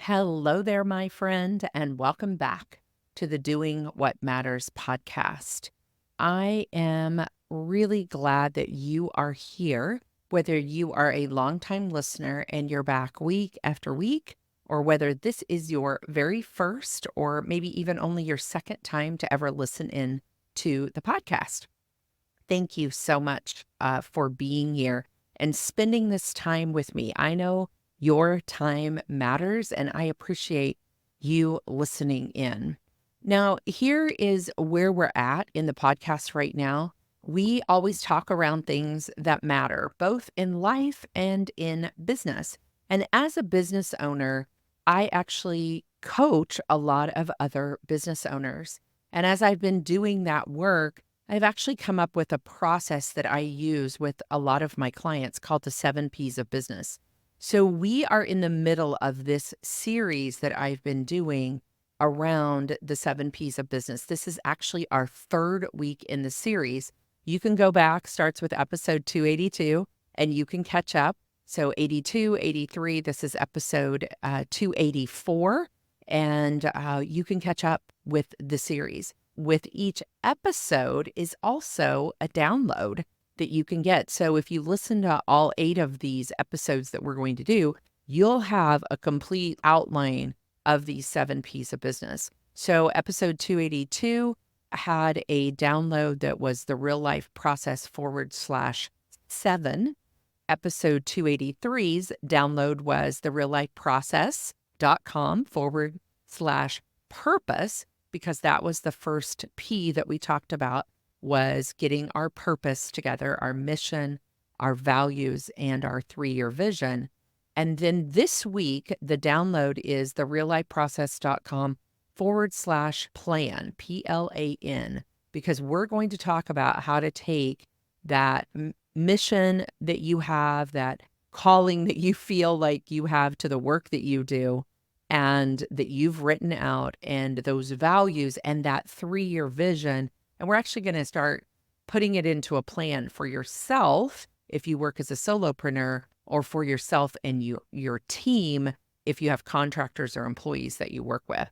Hello there, my friend, and welcome back to the Doing What Matters podcast. I am really glad that you are here, whether you are a longtime listener and you're back week after week, or whether this is your very first or maybe even only your second time to ever listen in to the podcast. Thank you so much for being here and spending this time with me. I know your time matters, and I appreciate you listening in. Now, here is where we're at in the podcast right now. We always talk around things that matter, both in life and in business. And as a business owner, I actually coach a lot of other business owners. And as I've been doing that work, I've actually come up with a process that I use with a lot of my clients called the 7 Ps of business. So we are in the middle of this series that I've been doing around the 7 Ps of business. This is actually our third week in the series. You can go back, starts with episode 282, and you can catch up. So 82, 83, this is episode 284, and you can catch up with the series. With each episode is also a download that you can get. So if you listen to all 8 of these episodes that we're going to do, you'll have a complete outline of these 7 Ps of business. So episode 282 had a download that was the real life process /7. Episode 283's download was the real life process.com /purpose, because that was the first P that we talked about, was getting our purpose together, our mission, our values, and our 3-year vision. And then this week, the download is the reallifeprocess.com /plan, PLAN, because we're going to talk about how to take that mission that you have, that calling that you feel like you have to the work that you do, and that you've written out, and those values and that 3-year vision. And we're actually going to start putting it into a plan for yourself if you work as a solopreneur, or for yourself and your team if you have contractors or employees that you work with.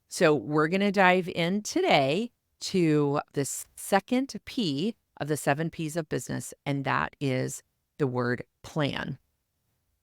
So we're going to dive in today to this second P of the 7 Ps of business, and that is the word plan.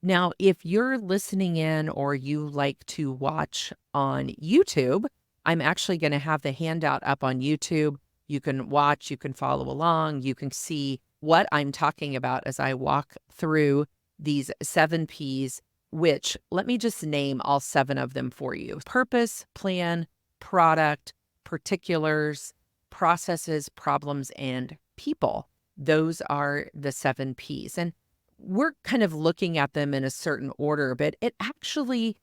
Now, if you're listening in or you like to watch on YouTube, I'm actually going to have the handout up on YouTube. You can watch, you can follow along, you can see what I'm talking about as I walk through these 7 Ps, which, let me just name all 7 of them for you: purpose, plan, product, particulars, processes, problems, and people. Those are the 7 Ps. And we're kind of looking at them in a certain order, but it actually,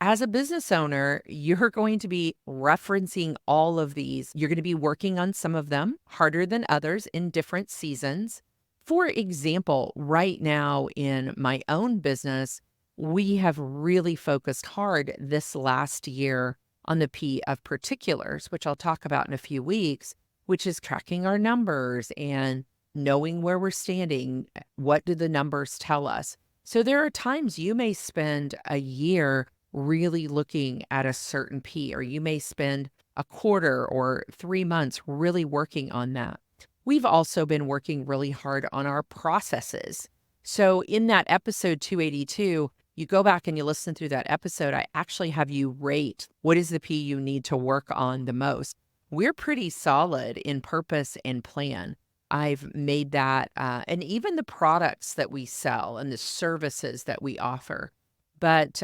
as a business owner, you're going to be referencing all of these. You're going to be working on some of them harder than others in different seasons. For example, right now in my own business, we have really focused hard this last year on the P of particulars, which I'll talk about in a few weeks, which is tracking our numbers and knowing where we're standing. What do the numbers tell us? So there are times you may spend a year really looking at a certain P, or you may spend a quarter or 3 months really working on that. We've also been working really hard on our processes. So in that episode 282, you go back and you listen through that episode, I actually have you rate what is the P you need to work on the most. We're pretty solid in purpose and plan. I've made that, and even the products that we sell and the services that we offer. But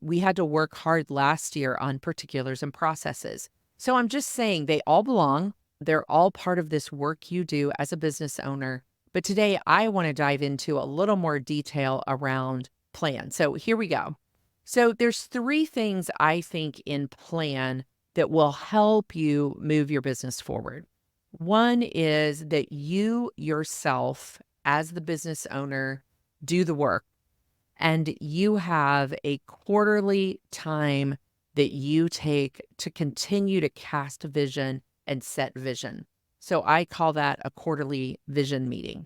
we had to work hard last year on particulars and processes. So I'm just saying they all belong. They're all part of this work you do as a business owner. But today I want to dive into a little more detail around plan. So here we go. So there's 3 things I think in plan that will help you move your business forward. One is that you yourself, as the business owner, do the work, and you have a quarterly time that you take to continue to cast vision and set vision. So I call that a quarterly vision meeting.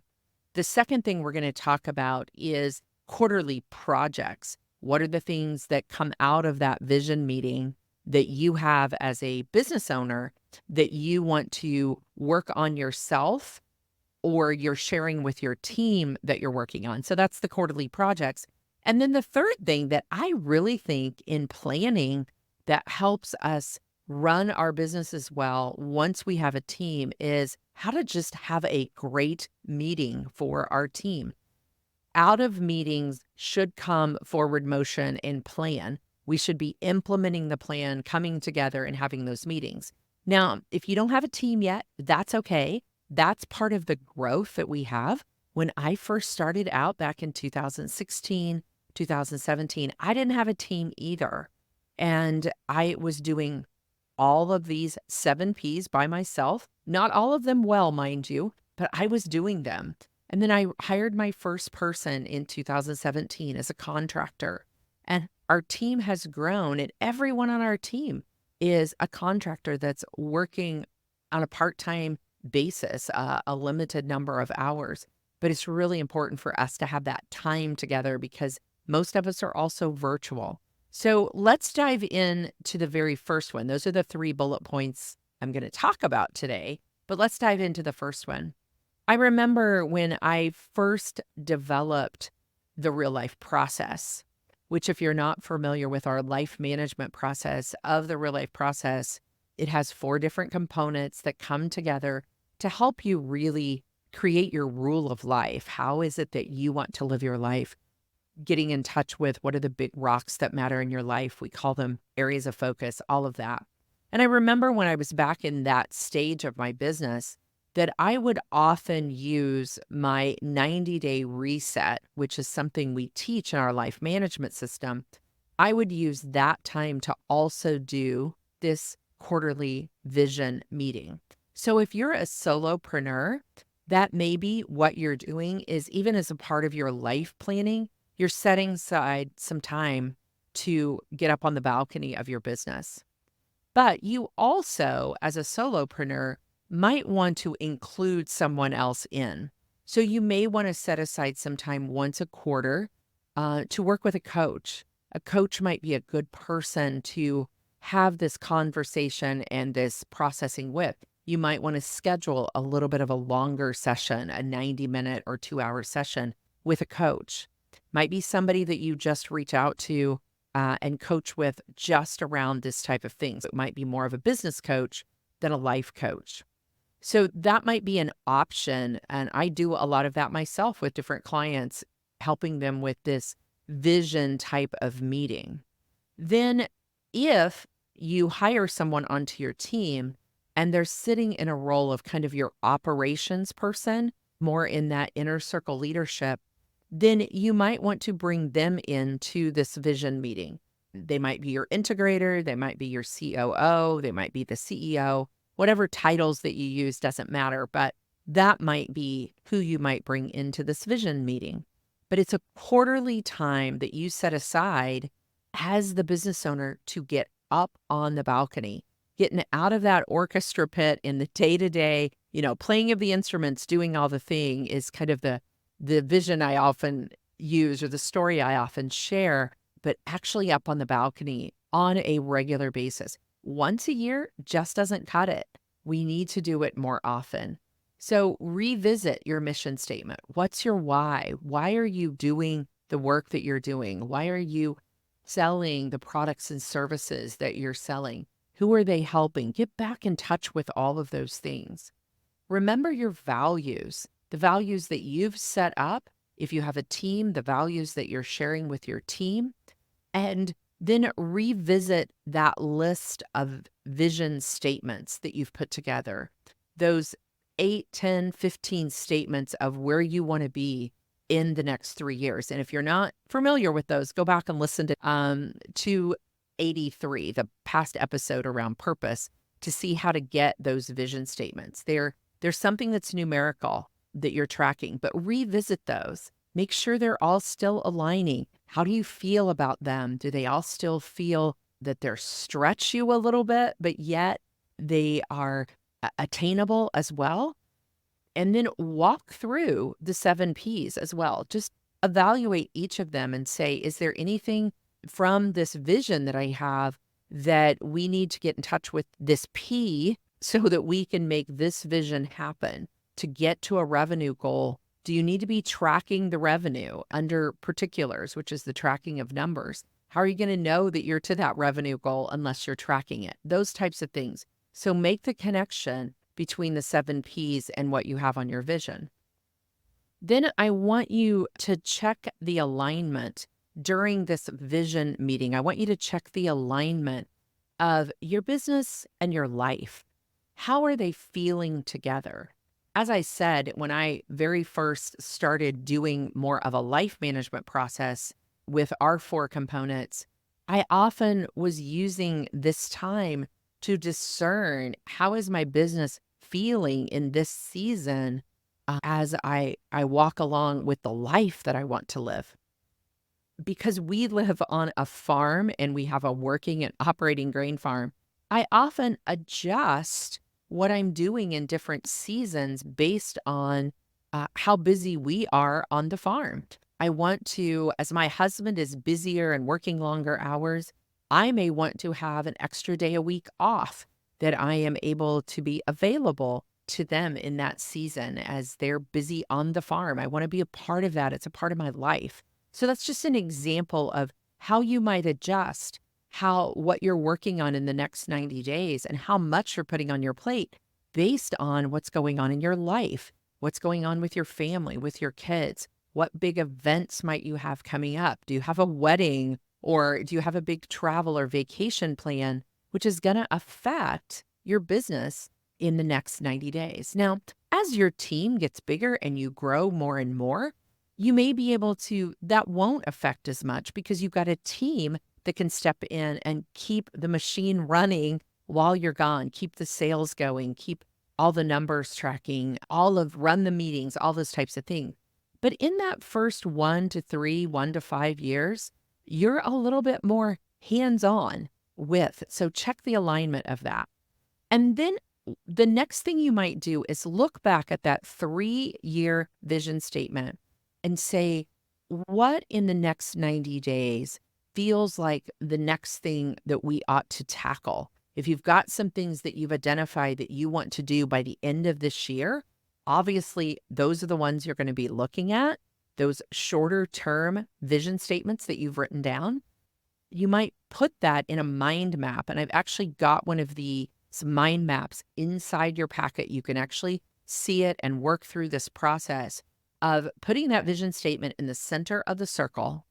The second thing we're going to talk about is quarterly projects. What are the things that come out of that vision meeting that you have as a business owner that you want to work on yourself or you're sharing with your team that you're working on? So that's the quarterly projects. And then the third thing that I really think in planning that helps us run our businesses well once we have a team is how to just have a great meeting for our team. Out of meetings should come forward motion and plan. We should be implementing the plan, coming together and having those meetings. Now, if you don't have a team yet, that's okay. That's part of the growth that we have. When I first started out back in 2016, 2017, I didn't have a team either. And I was doing all of these 7 Ps by myself, not all of them well, mind you, but I was doing them. And then I hired my first person in 2017 as a contractor. And our team has grown, and everyone on our team is a contractor that's working on a part time basis, a limited number of hours. But it's really important for us to have that time together because most of us are also virtual. So let's dive in to the very first one. Those are the 3 bullet points I'm going to talk about today, but let's dive into the first one. I remember when I first developed the real life process, which if you're not familiar with our life management process of the real life process, it has 4 different components that come together to help you really create your rule of life. How is it that you want to live your life? Getting in touch with what are the big rocks that matter in your life. We call them areas of focus, all of that. And I remember when I was back in that stage of my business that I would often use my 90-day reset, which is something we teach in our life management system. I would use that time to also do this quarterly vision meeting. So if you're a solopreneur, that may be what you're doing is even as a part of your life planning, you're setting aside some time to get up on the balcony of your business. But you also, as a solopreneur, might want to include someone else in. So you may want to set aside some time once a quarter to work with a coach. A coach might be a good person to have this conversation and this processing with. You might want to schedule a little bit of a longer session, a 90-minute or 2-hour session with a coach. Might be somebody that you just reach out to and coach with just around this type of things. It might be more of a business coach than a life coach. So that might be an option. And I do a lot of that myself with different clients, helping them with this vision type of meeting. Then if you hire someone onto your team and they're sitting in a role of kind of your operations person, more in that inner circle leadership, then you might want to bring them into this vision meeting. They might be your integrator, they might be your COO, they might be the CEO, whatever titles that you use doesn't matter, but that might be who you might bring into this vision meeting. But it's a quarterly time that you set aside as the business owner to get up on the balcony, getting out of that orchestra pit in the day-to-day, playing of the instruments, doing all the thing is kind of the vision I often use or the story I often share, but actually up on the balcony on a regular basis. Once a year just doesn't cut it. We need to do it more often. So revisit your mission statement. What's your why? Why are you doing the work that you're doing? Why are you selling the products and services that you're selling? Who are they helping? Get back in touch with all of those things. Remember your values, the values that you've set up. If you have a team, the values that you're sharing with your team, and then revisit that list of vision statements that you've put together, those 8, 10, 15 statements of where you want to be in the next 3 years. And if you're not familiar with those, go back and listen to 283, the past episode around purpose, to see how to get those vision statements. There's something that's numerical that you're tracking, but revisit those. Make sure they're all still aligning. How do you feel about them? Do they all still feel that they're stretch you a little bit, but yet they are attainable as well? And then walk through the 7 Ps as well. Just evaluate each of them and say, is there anything from this vision that I have that we need to get in touch with this P so that we can make this vision happen to get to a revenue goal? Do you need to be tracking the revenue under particulars, which is the tracking of numbers? How are you going to know that you're to that revenue goal unless you're tracking it? Those types of things. So make the connection between the 7 Ps and what you have on your vision. Then I want you to check the alignment during this vision meeting. I want you to check the alignment of your business and your life. How are they feeling together? As I said, when I very first started doing more of a life management process with our 4 components, I often was using this time to discern, how is my business feeling in this season as I walk along with the life that I want to live. Because we live on a farm and we have a working and operating grain farm, I often adjust what I'm doing in different seasons based on how busy we are on the farm. I want to, as my husband is busier and working longer hours, I may want to have an extra day a week off that I am able to be available to them in that season as they're busy on the farm. I want to be a part of that. It's a part of my life. So that's just an example of how you might adjust what you're working on in the next 90 days and how much you're putting on your plate based on what's going on in your life, what's going on with your family, with your kids. What big events might you have coming up? Do you have a wedding, or do you have a big travel or vacation plan, which is going to affect your business in the next 90 days? Now, as your team gets bigger and you grow more and more, you may be able to, that won't affect as much because you've got a team that can step in and keep the machine running while you're gone, keep the sales going, keep all the numbers tracking, run the meetings, all those types of things. But in that first 1 to 3, 1 to 5 years, you're a little bit more hands-on with. So check the alignment of that. And then the next thing you might do is look back at that 3-year vision statement and say, what in the next 90 days feels like the next thing that we ought to tackle? If you've got some things that you've identified that you want to do by the end of this year, obviously those are the ones you're going to be looking at, those shorter term vision statements that you've written down. You might put that in a mind map. And I've actually got one of these mind maps inside your packet. You can actually see it and work through this process of putting that vision statement in the center of the circle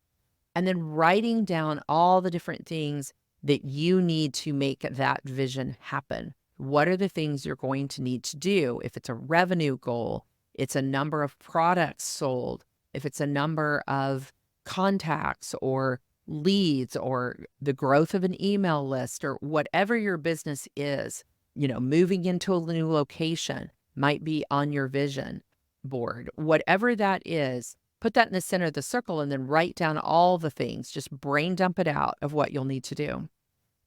and then writing down all the different things that you need to make that vision happen. What are the things you're going to need to do? If it's a revenue goal, it's a number of products sold, if it's a number of contacts or leads or the growth of an email list or whatever your business is, moving into a new location might be on your vision board. Whatever that is, put that in the center of the circle and then write down all the things. Just brain dump it out of what you'll need to do.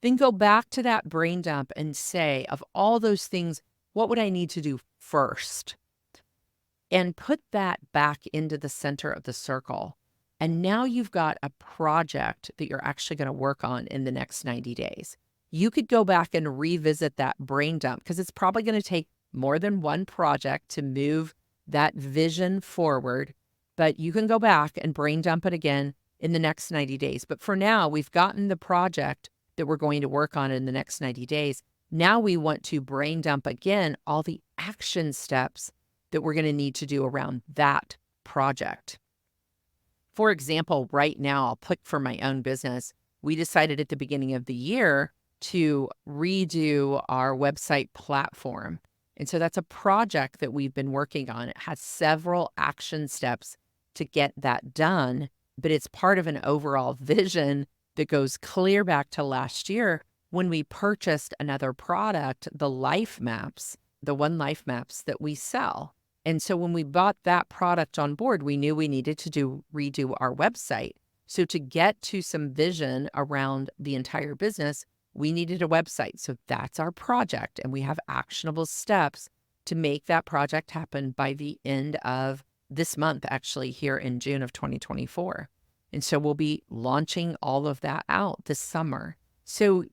Then go back to that brain dump and say, of all those things, what would I need to do first? And put that back into the center of the circle. And now you've got a project that you're actually going to work on in the next 90 days. You could go back and revisit that brain dump because it's probably going to take more than one project to move that vision forward. But you can go back and brain dump it again in the next 90 days. But for now, we've gotten the project that we're going to work on in the next 90 days. Now we want to brain dump again all the action steps that we're going to need to do around that project. For example, right now, I'll pick for my own business. We decided at the beginning of the year to redo our website platform. And so that's a project that we've been working on. It has several action steps to get that done, but it's part of an overall vision that goes clear back to last year when we purchased another product, the Life Maps, the One Life Maps that we sell. And so when we bought that product on board, we knew we needed to redo our website. So to get to some vision around the entire business, we needed a website. So that's our project. And we have actionable steps to make that project happen by the end of this month, actually, here in June of 2024. And so we'll be launching all of that out this summer. So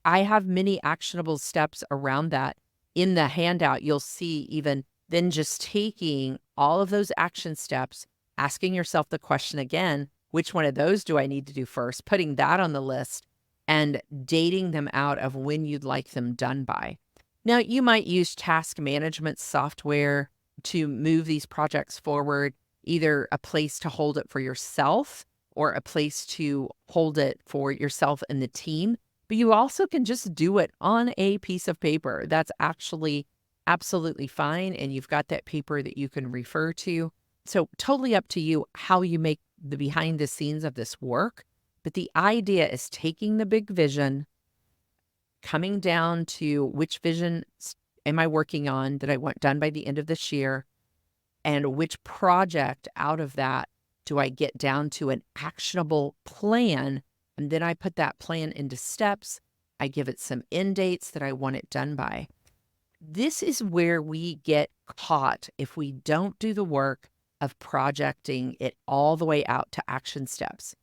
I have many actionable steps around that. In the handout, you'll see even then just taking all of those action steps, asking yourself the question again, which one of those do I need to do first? Putting that on the list and dating them out of when you'd like them done by. Now, you might use task management software to move these projects forward, either a place to hold it for yourself or a place to hold it for yourself and the team. But you also can just do it on a piece of paper. That's actually absolutely fine. And you've got that paper that you can refer to. So, totally up to you how you make the behind the scenes of this work. But the idea is taking the big vision, coming down to which vision am I working on that I want done by the end of this year, and which project out of that do I get down to an actionable plan. And then I put that plan into steps. I give it some end dates that I want it done by. This is where we get caught if we don't do the work of projecting it all the way out to action steps.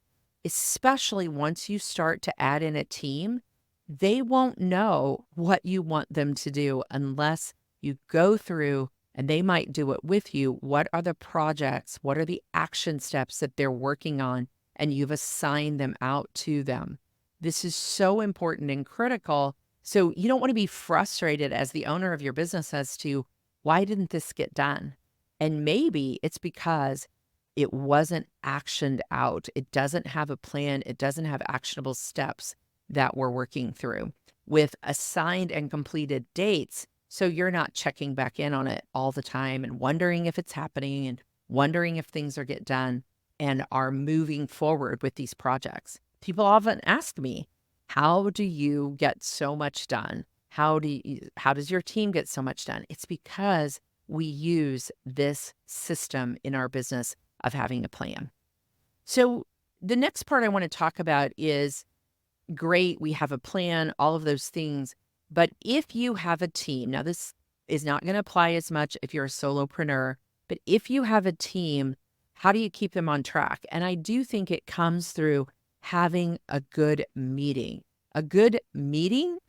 Especially once you start to add in a team, they won't know what you want them to do unless you go through, and they might do it with you. What are the projects? What are the action steps that they're working on? And you've assigned them out to them. This is so important and critical. So you don't want to be frustrated as the owner of your business as to why didn't this get done? And maybe it's because it wasn't actioned out. It doesn't have a plan. It doesn't have actionable steps that we're working through with assigned and completed dates. So you're not checking back in on it all the time and wondering if it's happening and wondering if things are get done and are moving forward with these projects. People often ask me, how do you get so much done? How does your team get so much done? It's because we use this system in our business of having a plan. So the next part I want to talk about is great, we have a plan, all of those things. But if you have a team, now this is not going to apply as much if you're a solopreneur, but if you have a team, how do you keep them on track? And I do think it comes through having a good meeting. A good meeting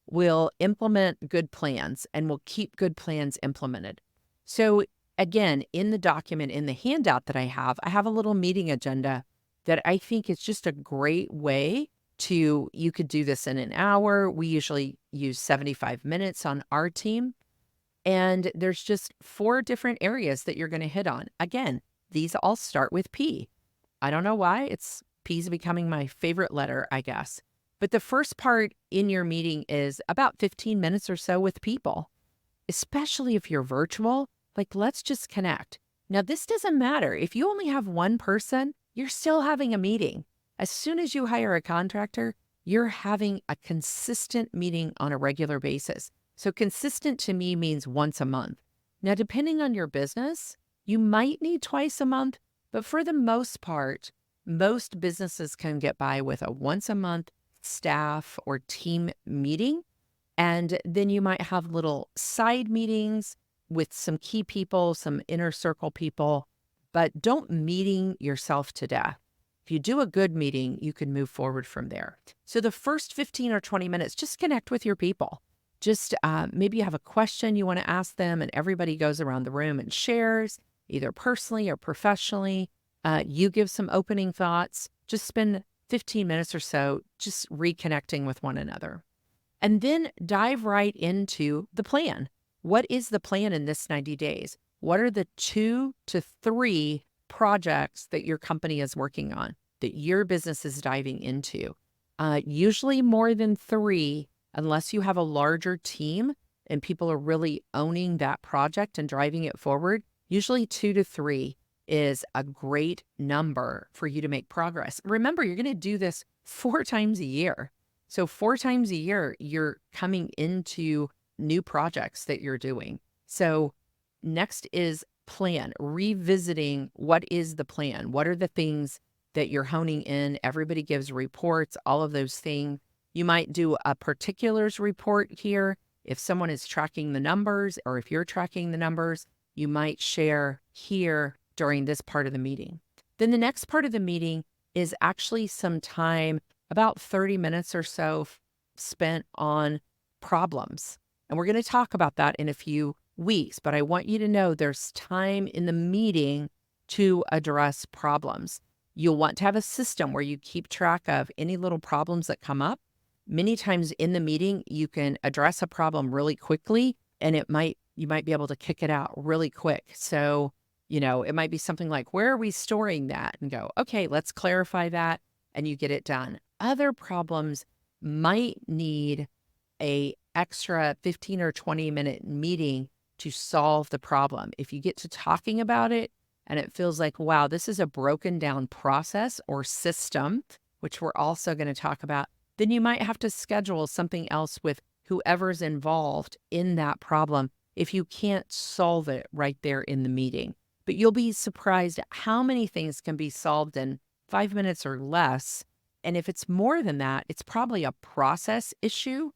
will implement good plans and will keep good plans implemented. So again, in the document, in the handout that I have a little meeting agenda that I think is just a great way to, you could do this in an hour. We usually use 75 minutes on our team. And there's just 4 different areas that you're going to hit on. Again, these all start with P. I don't know why. P's becoming my favorite letter, I guess. But the first part in your meeting is about 15 minutes or so with people, especially if you're virtual. Like, let's just connect. Now, this doesn't matter. If you only have one person, you're still having a meeting. As soon as you hire a contractor, you're having a consistent meeting on a regular basis. So consistent to me means once a month. Now, depending on your business, you might need twice a month, but for the most part, most businesses can get by with a once a month staff or team meeting. And then you might have little side meetings with some key people, some inner circle people, but don't meeting yourself to death. If you do a good meeting, you can move forward from there. So the first 15 or 20 minutes, just connect with your people. Just maybe you have a question you want to ask them, and everybody goes around the room and shares, either personally or professionally. You give some opening thoughts. Just spend 15 minutes or so just reconnecting with one another. And then dive right into the plan. What is the plan in this 90 days? What are the 2 to 3 projects that your company is working on, that your business is diving into? Usually more than 3, unless you have a larger team and people are really owning that project and driving it forward. Usually 2 to 3 is a great number for you to make progress. Remember, you're going to do this 4 times a year. So 4 times a year, you're coming into new projects that you're doing. So next is plan, revisiting what is the plan? What are the things that you're honing in? Everybody gives reports, all of those things. You might do a particulars report here. If someone is tracking the numbers or if you're tracking the numbers, you might share here during this part of the meeting. Then the next part of the meeting is actually some time, about 30 minutes or so spent on problems. And we're going to talk about that in a few weeks, but I want you to know there's time in the meeting to address problems. You'll want to have a system where you keep track of any little problems that come up. Many times in the meeting, you can address a problem really quickly and you might be able to kick it out really quick. So, it might be something like, where are we storing that? And go, okay, let's clarify that. And you get it done. Other problems might need a extra 15 or 20-minute meeting to solve the problem. If you get to talking about it and it feels like, wow, this is a broken down process or system, which we're also going to talk about, then you might have to schedule something else with whoever's involved in that problem if you can't solve it right there in the meeting. But you'll be surprised at how many things can be solved in 5 minutes or less. And if it's more than that, it's probably a process issue.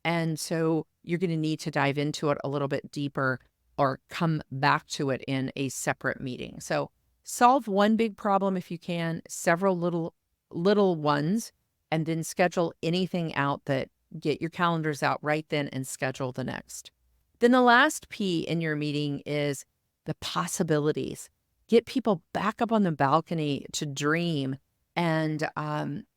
And so you're going to need to dive into it a little bit deeper or come back to it in a separate meeting. So solve one big problem if you can, several little ones, and then schedule anything out that get your calendars out right then and schedule the next. Then the last P in your meeting is the possibilities. Get people back up on the balcony to dream and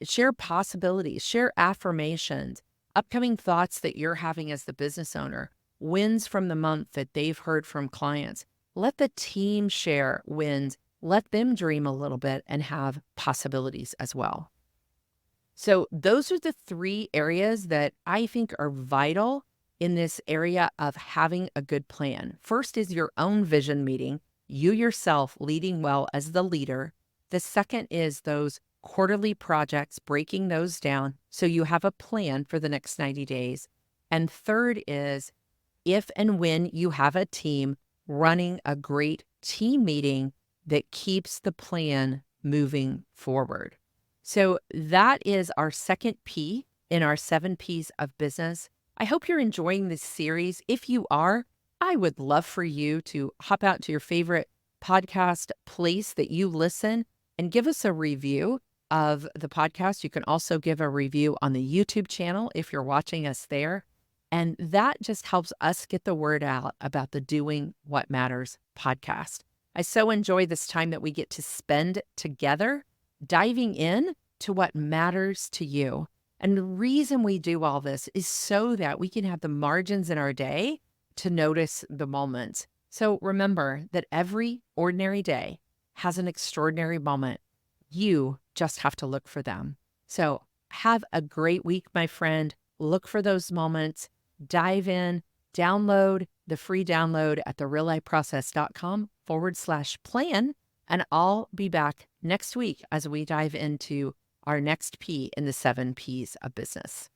share possibilities, share affirmations, upcoming thoughts that you're having as the business owner, wins from the month that they've heard from clients. Let the team share wins. Let them dream a little bit and have possibilities as well. So those are the 3 areas that I think are vital in this area of having a good plan. First is your own vision meeting, you yourself leading well as the leader. The second is those quarterly projects, breaking those down so you have a plan for the next 90 days. And third is if and when you have a team, running a great team meeting that keeps the plan moving forward. So that is our second P in our 7 Ps of business. I hope you're enjoying this series. If you are, I would love for you to hop out to your favorite podcast place that you listen and give us a review of the podcast. You can also give a review on the YouTube channel if you're watching us there. And that just helps us get the word out about the Doing What Matters podcast. I so enjoy this time that we get to spend together, diving in to what matters to you. And the reason we do all this is so that we can have the margins in our day to notice the moments. So remember that every ordinary day has an extraordinary moment. You just have to look for them. So have a great week, my friend. Look for those moments. Dive in, download the free download at thereallifeprocess.com/plan. And I'll be back next week as we dive into our next P in the 7 Ps of business.